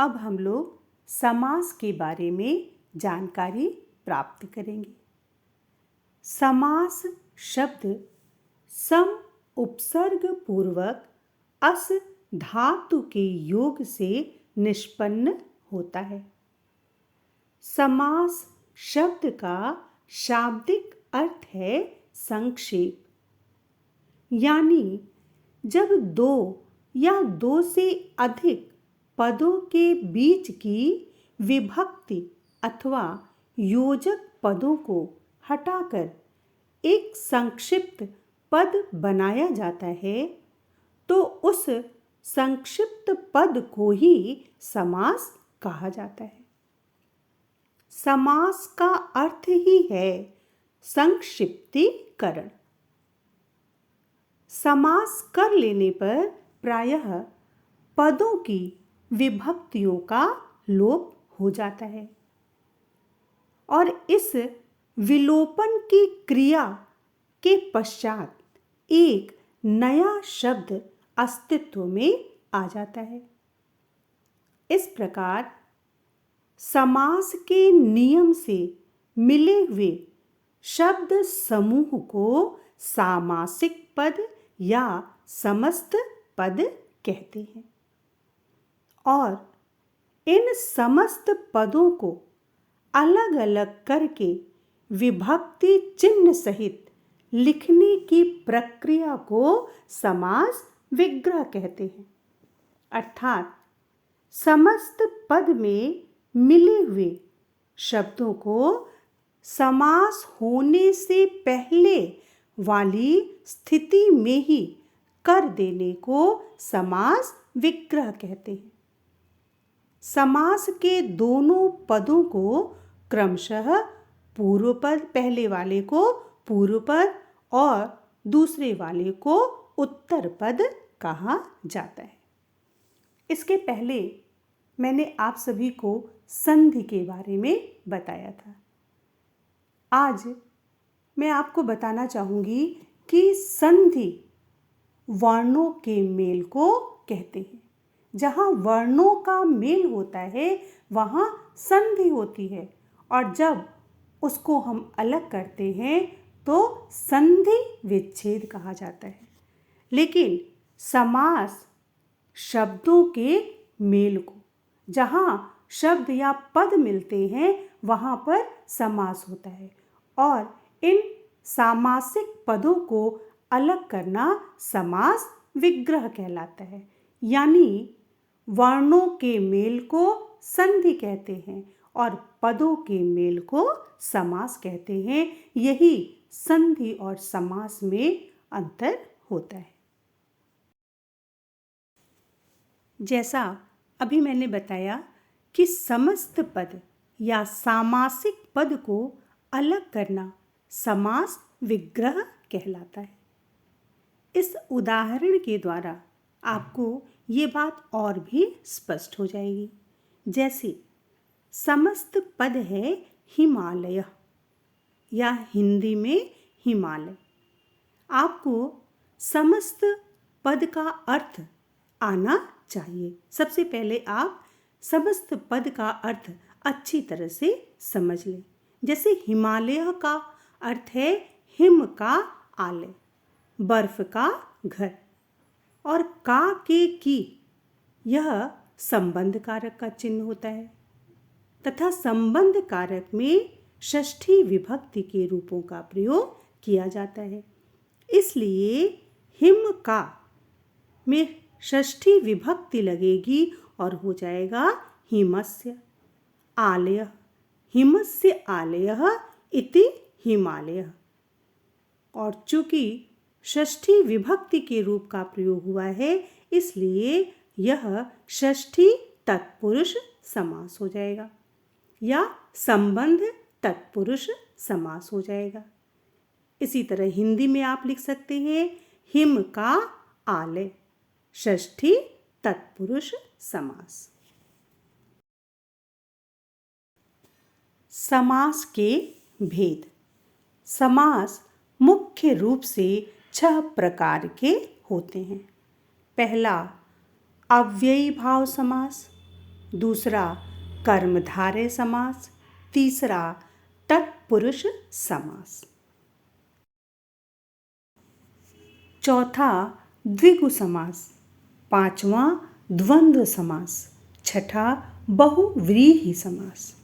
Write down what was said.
अब हम लोग समास के बारे में जानकारी प्राप्त करेंगे। समास शब्द सम उपसर्ग पूर्वक अस धातु के योग से निष्पन्न होता है। समास शब्द का शाब्दिक अर्थ है संक्षेप, यानी जब दो या दो से अधिक पदों के बीच की विभक्ति अथवा योजक पदों को हटाकर एक संक्षिप्त पद बनाया जाता है तो उस संक्षिप्त पद को ही समास कहा जाता है। समास का अर्थ ही है संक्षिप्तीकरण। समास कर लेने पर प्रायः पदों की विभक्तियों का लोप हो जाता है और इस विलोपन की क्रिया के पश्चात एक नया शब्द अस्तित्व में आ जाता है। इस प्रकार समास के नियम से मिले हुए शब्द समूह को सामासिक पद या समस्त पद कहते हैं और इन समस्त पदों को अलग अलग करके विभक्ति चिन्ह सहित लिखने की प्रक्रिया को समास विग्रह कहते हैं। अर्थात समस्त पद में मिले हुए शब्दों को समास होने से पहले वाली स्थिति में ही कर देने को समास विग्रह कहते हैं। समास के दोनों पदों को क्रमशः पूर्व पद, पहले वाले को पूर्व पद और दूसरे वाले को उत्तर पद कहा जाता है। इसके पहले मैंने आप सभी को संधि के बारे में बताया था। आज मैं आपको बताना चाहूँगी कि संधि वर्णों के मेल को कहते हैं। जहाँ वर्णों का मेल होता है वहाँ संधि होती है और जब उसको हम अलग करते हैं तो संधि विच्छेद कहा जाता है। लेकिन समास शब्दों के मेल को, जहाँ शब्द या पद मिलते हैं वहाँ पर समास होता है और इन सामासिक पदों को अलग करना समास विग्रह कहलाता है। यानी वर्णों के मेल को संधि कहते हैं और पदों के मेल को समास कहते हैं। यही संधि और समास में अंतर होता है। जैसा अभी मैंने बताया कि समस्त पद या सामासिक पद को अलग करना समास विग्रह कहलाता है। इस उदाहरण के द्वारा आपको ये बात और भी स्पष्ट हो जाएगी। जैसे समस्त पद है हिमालय या हिंदी में हिमालय। आपको समस्त पद का अर्थ आना चाहिए। सबसे पहले आप समस्त पद का अर्थ अच्छी तरह से समझ लें। जैसे हिमालय का अर्थ है हिम का आलय, बर्फ का घर, और का के की यह संबंध कारक का चिन्ह होता है तथा संबंध कारक में षष्ठी विभक्ति के रूपों का प्रयोग किया जाता है। इसलिए हिम का में षष्ठी विभक्ति लगेगी और हो जाएगा हिमस्य आलयः, हिमस्य आलयः इति हिमालयः। और चूंकि षष्ठी विभक्ति के रूप का प्रयोग हुआ है इसलिए यह षष्ठी तत्पुरुष समास हो जाएगा या संबंध तत्पुरुष समास हो जाएगा। इसी तरह हिंदी में आप लिख सकते हैं हिम का आलय, षष्ठी तत्पुरुष समास। समास के भेद। समास मुख्य रूप से 6 प्रकार के होते हैं। पहला अव्ययी भाव समास, दूसरा कर्मधारय समास, तीसरा तत्पुरुष समास। चौथा द्विगु समास, पांचवा द्वंद्व समास, छठा बहुव्रीहि समास।